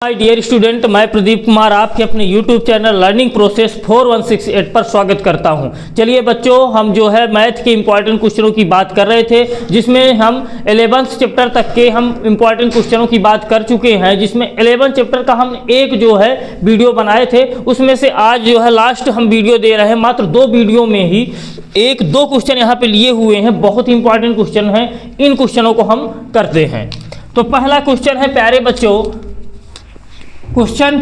Hi dear student, मैं प्रदीप कुमार आपके अपने YouTube चैनल लर्निंग प्रोसेस 4168 पर स्वागत करता हूं। चलिए बच्चों, हम जो है मैथ के इंपॉर्टेंट क्वेश्चनों की बात कर रहे थे, जिसमें हम 11th चैप्टर तक के हम इंपॉर्टेंट क्वेश्चनों की बात कर चुके हैं, जिसमें 11th चैप्टर का हम एक जो है वीडियो बनाए थे। उसमें से आज जो है लास्ट हम वीडियो दे रहे हैं। मात्र 2 वीडियो में ही 1-2 क्वेश्चन यहाँ पे लिए हुए हैं, बहुत इंपॉर्टेंट क्वेश्चन हैं। इन क्वेश्चनों को हम करते हैं। तो पहला क्वेश्चन है प्यारे बच्चों, क्वेश्चन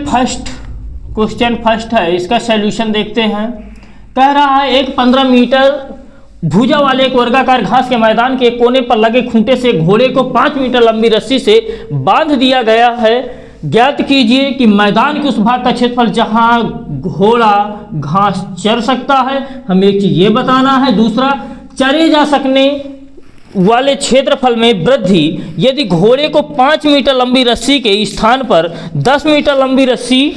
फर्स्ट है, इसका सॉल्यूशन देखते हैं। कह रहा है एक 15 मीटर भुजा वाले एक वर्गाकार घास के मैदान के एक कोने पर लगे खूंटे से घोड़े को 5 मीटर लंबी रस्सी से बांध दिया गया है। ज्ञात कीजिए कि मैदान के उस भाग का क्षेत्रफल जहां घोड़ा घास चर सकता है। हमें एक चीज ये बताना है। दूसरा, चरे जा सकने वाले क्षेत्रफल में वृद्धि यदि घोड़े को 5 मीटर लंबी रस्सी के स्थान पर 10 मीटर लंबी रस्सी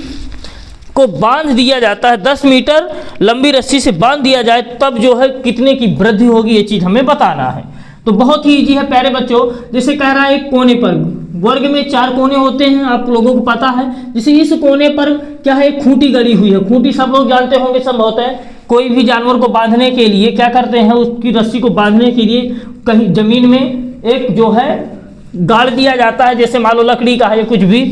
को बांध दिया जाता है, 10 मीटर लंबी रस्सी से बांध दिया जाए, तब जो है कितने की वृद्धि होगी, ये चीज हमें बताना है। तो बहुत ही इजी है प्यारे बच्चों। जैसे कह रहा है एक कोने पर, वर्ग में 4 कोने होते हैं, आप लोगों को पता है। जैसे इस कोने पर क्या है, एक खूंटी गड़ी हुई है। खूंटी सब लोग जानते होंगे, सब होता है। कोई भी जानवर को बांधने के लिए क्या करते हैं, उसकी रस्सी को बांधने के लिए कहीं जमीन में एक जो है गाड़ दिया जाता है, जैसे मान लो लकड़ी का है या कुछ भी।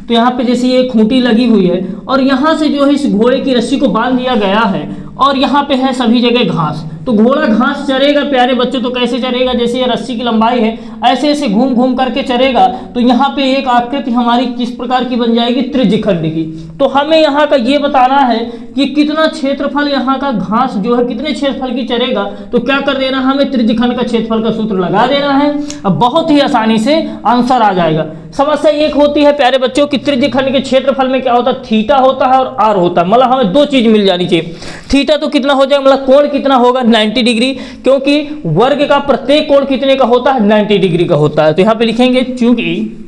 तो यहाँ पे जैसे ये खूंटी लगी हुई है और यहाँ से जो है इस घोड़े की रस्सी को बांध दिया गया है और यहाँ पे है सभी जगह घास। तो घोड़ा घास चरेगा प्यारे बच्चों। तो कैसे चरेगा, जैसे ये रस्सी की लंबाई है, ऐसे ऐसे घूम घूम करके चरेगा। तो यहाँ पे एक आकृति हमारी किस प्रकार की बन जाएगी, त्रिज्यखंड की। तो हमें यहाँ का ये बताना है कि कितना क्षेत्रफल यहाँ का घास जो है कितने क्षेत्रफल की चरेगा। तो क्या कर देना, हमें त्रिज्यखंड का क्षेत्रफल का सूत्र लगा देना है। अब बहुत ही आसानी से आंसर आ जाएगा। समस्या एक होती है प्यारे बच्चों कि त्रिज्यखंड के क्षेत्रफल में क्या होता है, थीटा होता है और आर होता है। मतलब हमें 2 चीज मिल जानी चाहिए। थीटा तो कितना हो जाएगा, मतलब कोण कितना होगा, 90 डिग्री, क्योंकि वर्ग का प्रत्येक कोण कितने का होता है, 90 डिग्री का होता है। तो यहां पे लिखेंगे चूंकि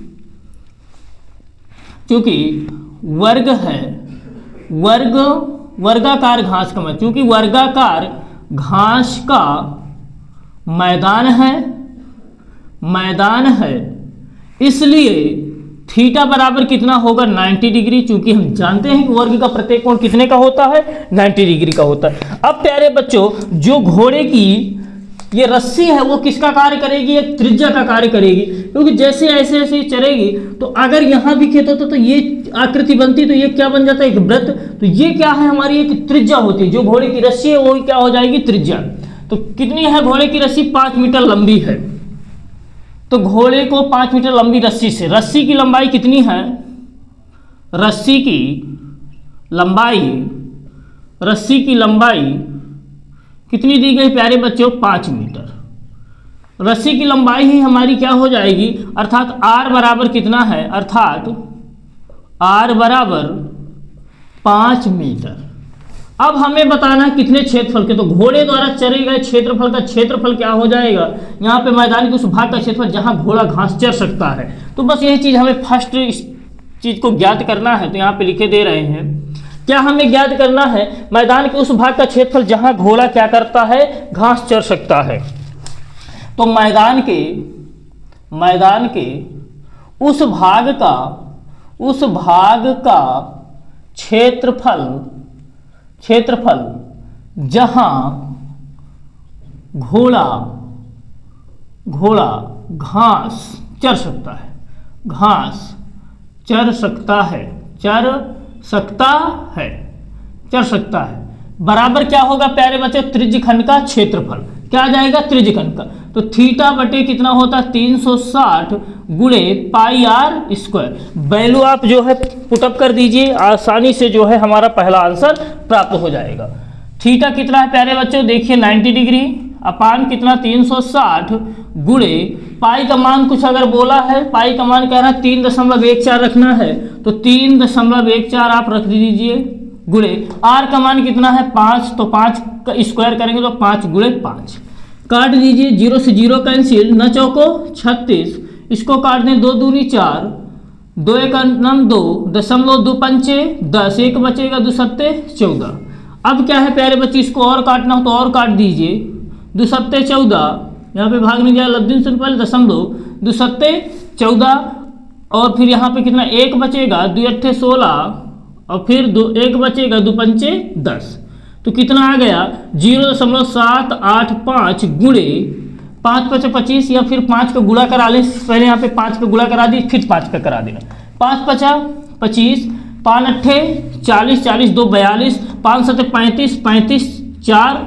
वर्ग है, वर्गाकार घास का मैदान, चूंकि वर्गाकार घास का मैदान है, इसलिए थीटा बराबर कितना होगा, 90 डिग्री। चूंकि हम जानते हैं कि वर्ग का प्रत्येक कोण कितने का होता है, 90 डिग्री का होता है। अब प्यारे बच्चों, जो घोड़े की ये रस्सी है वो किसका कार्य करेगी, एक त्रिज्या का कार्य करेगी। क्योंकि जैसे ऐसे ऐसे चलेगी, तो अगर यहां भी खेत होता तो ये आकृति बनती, तो ये क्या बन जाता है, एक वृत्त। तो ये क्या है, हमारी एक त्रिज्या होती है। जो घोड़े की रस्सी है वो क्या हो जाएगी, त्रिज्या। तो कितनी है घोड़े की रस्सी, 5 मीटर लंबी है। तो घोड़े को 5 मीटर लंबी रस्सी से, रस्सी की लंबाई कितनी है, रस्सी की लंबाई कितनी दी गई प्यारे बच्चों, 5 मीटर। रस्सी की लंबाई ही हमारी क्या हो जाएगी, अर्थात आर बराबर कितना है, अर्थात आर बराबर 5 मीटर। अब हमें बताना है कितने क्षेत्रफल के। तो घोड़े द्वारा चरे गए क्षेत्रफल का क्षेत्रफल क्या हो जाएगा, यहाँ पे मैदान के उस भाग का क्षेत्रफल जहां घोड़ा घास चर सकता है। तो बस यही चीज हमें फर्स्ट इस चीज को ज्ञात करना है। तो यहाँ पे लिखे दे रहे हैं, क्या हमें ज्ञात करना है, मैदान के उस भाग का क्षेत्रफल जहां घोड़ा क्या करता है, घास चर सकता है। तो मैदान के उस भाग का क्षेत्रफल जहां घोड़ा घास चर सकता है, बराबर क्या होगा प्यारे बच्चे, त्रिज्यखंड का क्षेत्रफल। क्या आ जाएगा, त्रिज्यखंड का। तो थीटा बटे कितना होता है, 360 गुणे पाई आर स्क्वायर। वैल्यू आप जो है पुटअप कर दीजिए, आसानी से जो है हमारा पहला आंसर प्राप्त हो जाएगा। थीटा कितना है प्यारे बच्चों, देखिए 90 डिग्री अपान कितना, 360 गुणे पाई का मान कुछ अगर बोला है, पाई का मान कह रहा है 3.14 रखना है। तो 3.14 आप रख दीजिए, गुणे आर का मान कितना है, 5। तो 5 का स्क्वायर करेंगे तो 5 गुणे 5 काट दीजिए, 0 से 0 कैंसिल, न चौको 36, इसको काट दें, 2 दूनी 4, 2 एक 2, 2.2 पंचे 10, एक बचेगा 2 सत्ते 14। अब क्या है प्यारे बच्चे, इसको और काटना हो तो और काट दीजिए, 2 सत्ते 14, यहाँ पे भाग नहीं जाए, लब्धिन से पहले 2 सत्ते 14, और फिर यहाँ पे कितना एक बचेगा, 2 अट्ठे 16 और फिर एक बचेगा, 2 पंचे 10, तो कितना आ गया 0.785 गुणे 5 पचे 25 या फिर 5 का गुणा करा लें। पहले यहाँ पे 5 का गुणा करा दी, फिर 5 का करा देना। 5 पचा 25, 5 अट्ठे 40, 40 2 42, 5 सत्ते 35, 35 4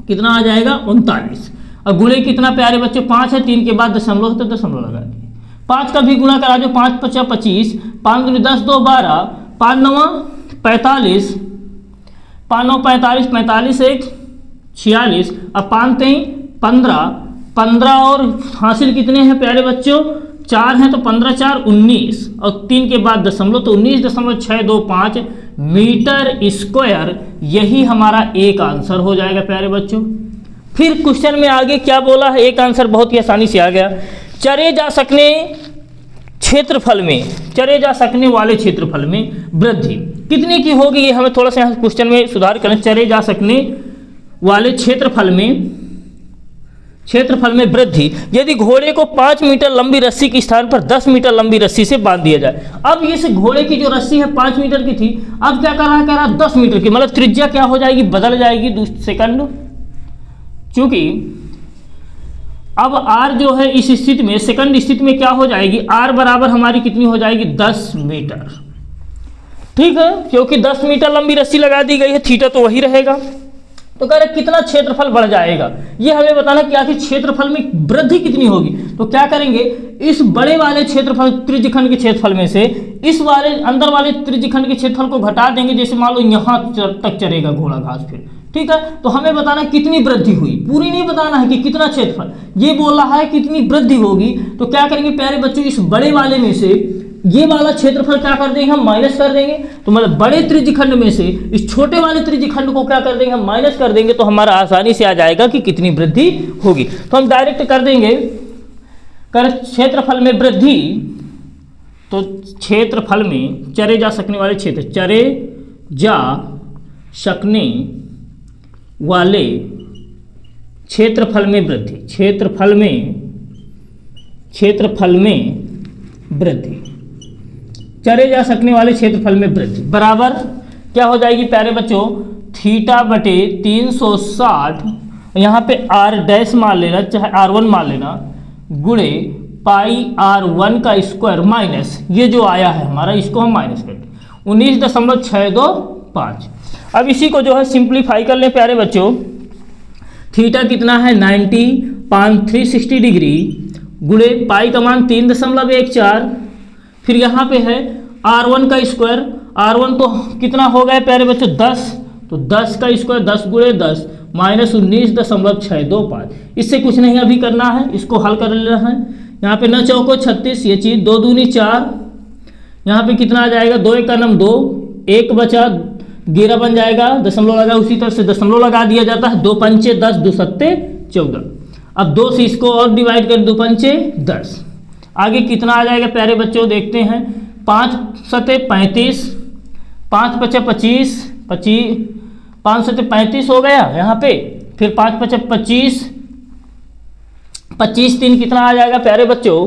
कितना आ जाएगा 39। और गुणे कितना प्यारे बच्चे 5 है, 3 के बाद दशमलव है तो दशमलव लगा दिए। 5 का भी गुणा करा दो, 5 पचा 25, 5 दूनी 10 2 12, 5 नवा 45, 5 9 45, 45 1 46, अब 5 3 15, 15 और हासिल कितने हैं प्यारे बच्चों 4 हैं, तो 15 4 19 और 3 के बाद दशमलव, तो 19.625 मीटर स्क्वायर, यही हमारा एक आंसर हो जाएगा प्यारे बच्चों। फिर क्वेश्चन में आगे क्या बोला है, एक आंसर बहुत ही आसानी से आ गया। चरे जा सकने क्षेत्रफल में, चरे जा सकने वाले क्षेत्रफल में वृद्धि कितने की होगी, ये हमें थोड़ा सा यहाँ क्वेश्चन में सुधार करें। चरे जा सकने वाले क्षेत्रफल में वृद्धि यदि घोड़े को 5 मीटर लंबी रस्सी के स्थान पर 10 मीटर लंबी रस्सी से बांध दिया जाए। अब इस घोड़े की जो रस्सी है 5 मीटर की थी, अब क्या कर रहा है 10 मीटर की, मतलब त्रिज्या क्या हो जाएगी, बदल जाएगी सेकंड, क्योंकि अब r जो है इस स्थिति में, सेकंड स्थिति में क्या हो जाएगी, r बराबर हमारी कितनी हो जाएगी 10 मीटर। ठीक है, क्योंकि 10 मीटर लंबी रस्सी लगा दी गई है, थीटा तो वही रहेगा। तो कह रहे कितना क्षेत्रफल बढ़ जाएगा, ये हमें बताना कि आखिर क्षेत्रफल में वृद्धि कितनी होगी। तो क्या करेंगे, इस बड़े वाले क्षेत्रफल त्रिज्यखंड के क्षेत्रफल में से इस वाले अंदर वाले त्रिज्यखंड के क्षेत्रफल को घटा देंगे। जैसे मान लो यहाँ तक चरेगा घोड़ा घास, फिर ठीक है, तो हमें बताना कितनी वृद्धि हुई, पूरी नहीं बताना है कि कितना क्षेत्रफल, ये बोल रहा है कितनी वृद्धि होगी। तो क्या करेंगे प्यारे बच्चों, इस बड़े वाले में से ये वाला क्षेत्रफल क्या कर देंगे, हम माइनस कर देंगे। तो मतलब बड़े त्रिज्यखंड में से इस छोटे वाले त्रिज्यखंड को क्या कर देंगे, हम माइनस कर देंगे, तो हमारा आसानी से आ जाएगा कि कितनी वृद्धि होगी। तो हम डायरेक्ट कर देंगे, कर क्षेत्रफल में वृद्धि, तो क्षेत्रफल में चरे जा सकने वाले क्षेत्र, चरे जा सकने वाले क्षेत्रफल में वृद्धि, क्षेत्रफल में वृद्धि, चरे जा सकने वाले क्षेत्रफल में वृद्धि बराबर क्या हो जाएगी प्यारे बच्चों, थीटा बटे 360, यहाँ पे r डैश मान लेना, चाहे r1 मान लेना, गुणे पाई r1 का स्क्वायर माइनस ये जो आया है हमारा, इसको हम माइनस कर दें 19.625। अब इसी को जो है सिंप्लीफाई कर लें प्यारे बच्चों। थीटा कितना है 90, पान 360 डिग्री, गुणे पाई का मान 3.14, फिर यहाँ पे है r1 का स्क्वायर, r1 तो कितना हो गया प्यारे बच्चों 10, तो 10 का स्क्वायर 10 गुणे 10 माइनस 19.625। इससे कुछ नहीं अभी करना है, इसको हल कर लेना है। यहाँ पे 9 चौको 36, ये चीज़ 2 दूनी 4, यहाँ पे कितना आ जाएगा 2 1 का नम 2, 1 बचा 11 बन जाएगा, दशमलव लगा, उसी तरह से दशमलव लगा दिया जाता है। 2 पंचे 10, 2 सत्ते 14, अब 2 से इसको और डिवाइड कर, 2 पंचे 10, आगे कितना आ जाएगा प्यारे बच्चों देखते हैं, 5 सत्ते 35, 5 पचे 25, 5 सत्ते 35 हो गया यहाँ पे, फिर 5 पचे 25, 25 3 कितना आ जाएगा प्यारे बच्चों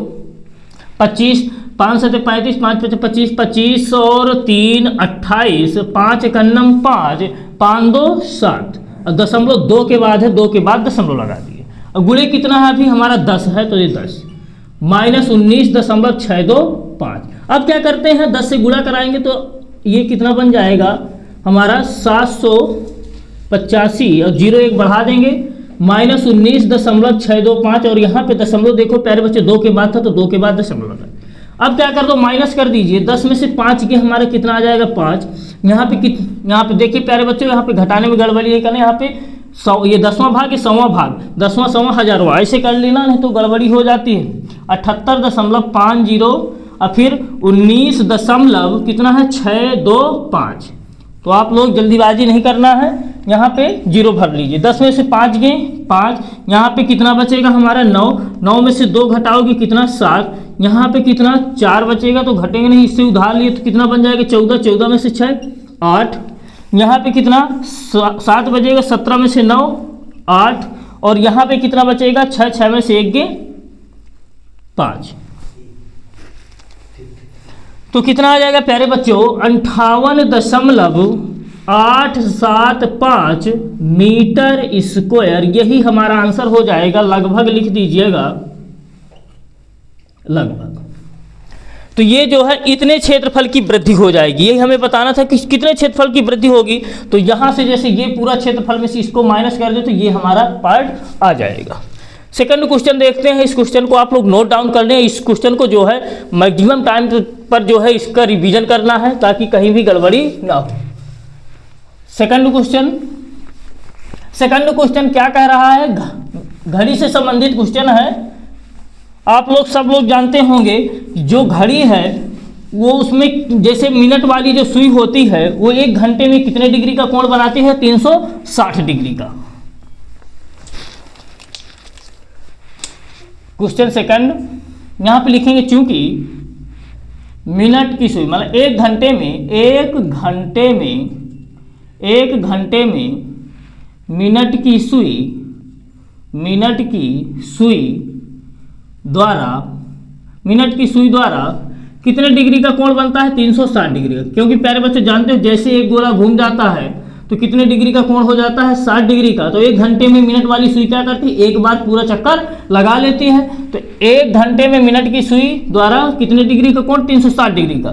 25, 5 सत्ते 35, 5 पचे 25, 25 और 3 28, 5 एकन्नम 5, 5 2 7, दशमलव 2 के बाद है, 2 के बाद दशमलव लगा दिए। और गुणे कितना है अभी हमारा 10 है, तो ये 10 माइनस 19.625। अब क्या करते हैं 10 से गुणा कराएंगे तो ये कितना बन जाएगा हमारा 785, और 0 1 बढ़ा देंगे माइनस 19.625, और यहाँ पे दशमलव देखो प्यारे बच्चे 2 के बाद था, तो 2 के बाद दशमलव लगा। अब क्या कर दो माइनस कर दीजिए, 10 में से 5 के हमारा कितना आ जाएगा 5, यहाँ पे देखिए प्यारे बच्चों, यहाँ पे घटाने में गड़बड़ी है करना, यहाँ पे 100, ये 10वां भाग, ये 100वां भाग, 10वां 100वां 1000वां, ऐसे कर लेना, नहीं तो गड़बड़ी हो जाती है। 78.50 और फिर 19 दशमलव कितना है 625। तो आप लोग जल्दीबाजी नहीं करना है, यहाँ पे 0 भर लीजिए। 10 में से 5 गए 5, यहाँ पे कितना बचेगा हमारा 9, 9 में से 2 घटाओगे कितना 7, यहाँ पे कितना 4 बचेगा, तो घटेंगे नहीं, इससे उधार लिए तो कितना बन जाएगा 14, 14 में से 6 8, यहाँ पे कितना 7 बचेगा, 17 में से 9 8, और यहाँ पे कितना बचेगा 6, 6 में से 1 गए 5। तो कितना आ जाएगा प्यारे बच्चों, 58.875 मीटर स्क्वायर। यही हमारा आंसर हो जाएगा, लगभग लिख दीजिएगा, लगभग। तो ये जो है इतने क्षेत्रफल की वृद्धि हो जाएगी, यही हमें बताना था कि कितने क्षेत्रफल की वृद्धि होगी। तो यहाँ से जैसे ये पूरा क्षेत्रफल में से इसको माइनस कर दे तो ये हमारा पार्ट आ जाएगा। सेकंड क्वेश्चन देखते हैं। इस क्वेश्चन को आप लोग नोट डाउन कर लें। इस क्वेश्चन को जो है मैक्सिमम टाइम पर जो है इसका रिवीजन करना है ताकि कहीं भी गड़बड़ी ना हो। सेकंड क्वेश्चन क्या कह रहा है, घड़ी से संबंधित क्वेश्चन है। आप लोग सब लोग जानते होंगे जो घड़ी है वो उसमें जैसे मिनट वाली जो सुई होती है वो 1 घंटे में कितने डिग्री का कोण बनाती है, 360 डिग्री का। क्वेश्चन सेकंड यहाँ पे लिखेंगे, चूंकि मिनट की सुई मतलब 1 घंटे में मिनट की सुई द्वारा कितने डिग्री का कोण बनता है, 360 डिग्री का। क्योंकि प्यारे बच्चे जानते हो जैसे एक गोला घूम जाता है तो कितने डिग्री का कोण हो जाता है, 60 डिग्री का। तो 1 घंटे में मिनट वाली सुई क्या करती है, एक बार पूरा चक्कर लगा लेती है। तो 1 घंटे में मिनट की सुई द्वारा कितने डिग्री का कोण, 360 डिग्री का।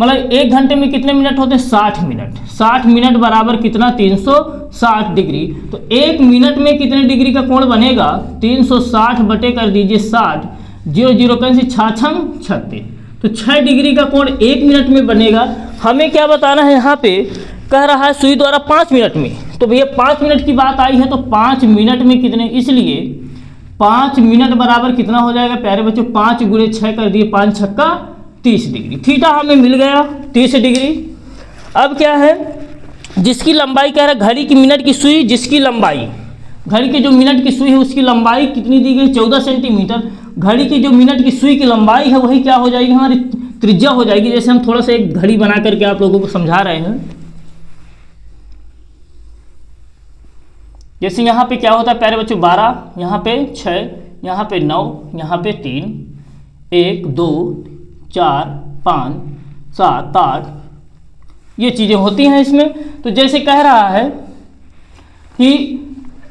मतलब 1 घंटे में कितने मिनट होते हैं, 60 मिनट। 60 मिनट बराबर कितना, 360 डिग्री। तो 1 मिनट में कितने डिग्री का कोण बनेगा, 360 बटे कर दीजिए 60, 0 0 कैंसिल, 6 36। तो 6 डिग्री का कोण 1 मिनट में बनेगा। हमें क्या बताना है, यहाँ पे कह रहा है सुई द्वारा 5 मिनट में। तो भैया 5 मिनट की बात आई है तो 5 मिनट में कितने, इसलिए 5 मिनट बराबर कितना हो जाएगा प्यारे बच्चों, 5 गुणे 6 कर दिए, 5 छक्का 30 डिग्री। थीटा हमें मिल गया 30 डिग्री। अब क्या है, जिसकी लंबाई कह रहा है, घड़ी की मिनट की सुई जिसकी लंबाई, घड़ी की जो मिनट की सुई है उसकी लंबाई कितनी दी गई, 14 सेंटीमीटर। घड़ी की जो मिनट की सुई की लंबाई है वही क्या हो जाएगी, हमारी त्रिज्या हो जाएगी। जैसे हम थोड़ा सा एक घड़ी बना करके आप लोगों को समझा रहे हैं। जैसे यहाँ पे क्या होता है प्यारे बच्चों, 12, यहाँ पे 6, यहाँ पे 9, यहाँ पे 3, 1 2 4 5 7 8, ये चीज़ें होती हैं इसमें। तो जैसे कह रहा है कि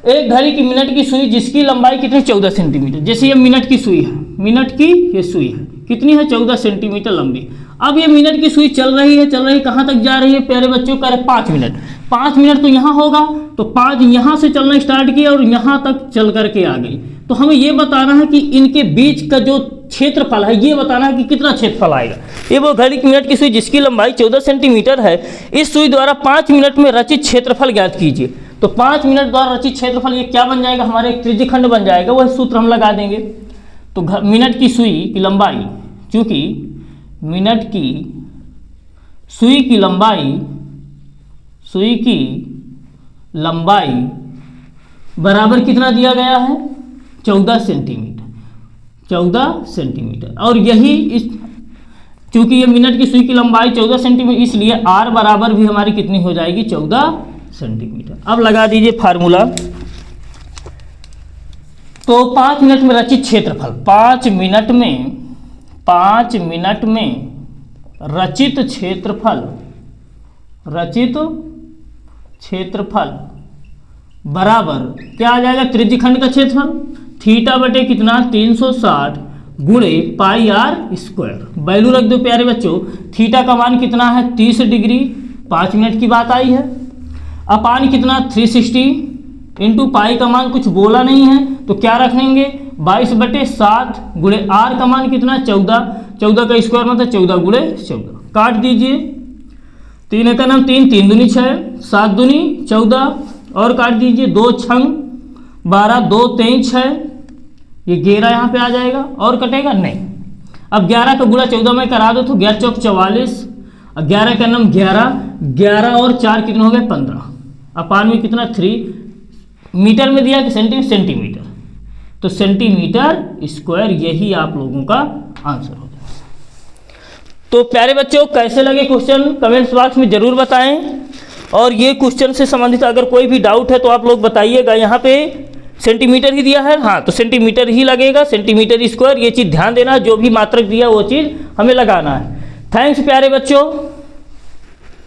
एक घड़ी की मिनट की सुई जिसकी लंबाई कितनी, 14 सेंटीमीटर। जैसे ये मिनट की सुई है, मिनट की ये सुई है, कितनी है, 14 सेंटीमीटर लंबी। अब ये मिनट की सुई चल रही है, कहाँ तक जा रही है प्यारे बच्चों, कह रहे 5 मिनट। 5 मिनट तो यहाँ होगा, तो 5 यहाँ से चलना स्टार्ट किया और यहाँ तक चल करके आ गई। तो हमें ये बताना है कि इनके बीच का जो क्षेत्रफल है ये बताना है कि कितना क्षेत्रफल आएगा। ये वो घड़ी की मिनट की सुई जिसकी लंबाई 14 सेंटीमीटर है, इस सुई द्वारा 5 मिनट में रचित क्षेत्रफल ज्ञात कीजिए। तो 5 मिनट द्वारा रचित क्षेत्रफल ये क्या बन जाएगा, हमारे एक त्रिज्यखंड बन जाएगा। वह सूत्र हम लगा देंगे। तो मिनट की सुई की लंबाई, चूंकि मिनट की सुई की लंबाई बराबर कितना दिया गया है, 14 सेंटीमीटर। और यही इस, चूंकि ये मिनट की सुई की लंबाई 14 सेंटीमीटर, इसलिए r बराबर भी हमारी कितनी हो जाएगी, 14 सेंटीमीटर। अब लगा दीजिए फार्मूला। तो 5 मिनट में रचित क्षेत्रफल, 5 मिनट में रचित क्षेत्रफल बराबर क्या आ जाएगा, त्रिज्यखंड का क्षेत्रफल, थीटा बटे कितना, 360 गुणे पाई आर स्क्वायर। वैल्यू रख दो प्यारे बच्चों। थीटा का मान कितना है, 30 डिग्री, 5 मिनट की बात आई है। अपान कितना, 360 इंटू पाई का मान कुछ बोला नहीं है तो क्या रख लेंगे, 22/7 गुणे आर का मान कितना, 14। 14 का स्क्वायर मतलब 14 गुणे 14। काट दीजिए, 3 का नाम 3, 3 दूनी 6, 7 दूनी 14 और काट दीजिए, 2 छंग 12, 2 3 6, ये 11 यहाँ पे आ जाएगा और कटेगा नहीं। अब 11 का गुणा 14 में करा दो तो 11 चौक 44, 11 का नाम 11, 11 और 4 कितने हो गए, 15। अपान में कितना, 3 मीटर में दिया कि सेंटीमीटर, तो सेंटीमीटर स्क्वायर, यही आप लोगों का आंसर होगा। तो प्यारे बच्चों कैसे लगे क्वेश्चन, कमेंट्स बॉक्स में जरूर बताएं। और ये क्वेश्चन से संबंधित अगर कोई भी डाउट है तो आप लोग बताइएगा। यहाँ पे सेंटीमीटर ही दिया है, हाँ तो सेंटीमीटर ही लगेगा, सेंटीमीटर स्क्वायर, ये चीज़ ध्यान देना। जो भी मात्रक दिया वो चीज़ हमें लगाना है। थैंक्स प्यारे बच्चों।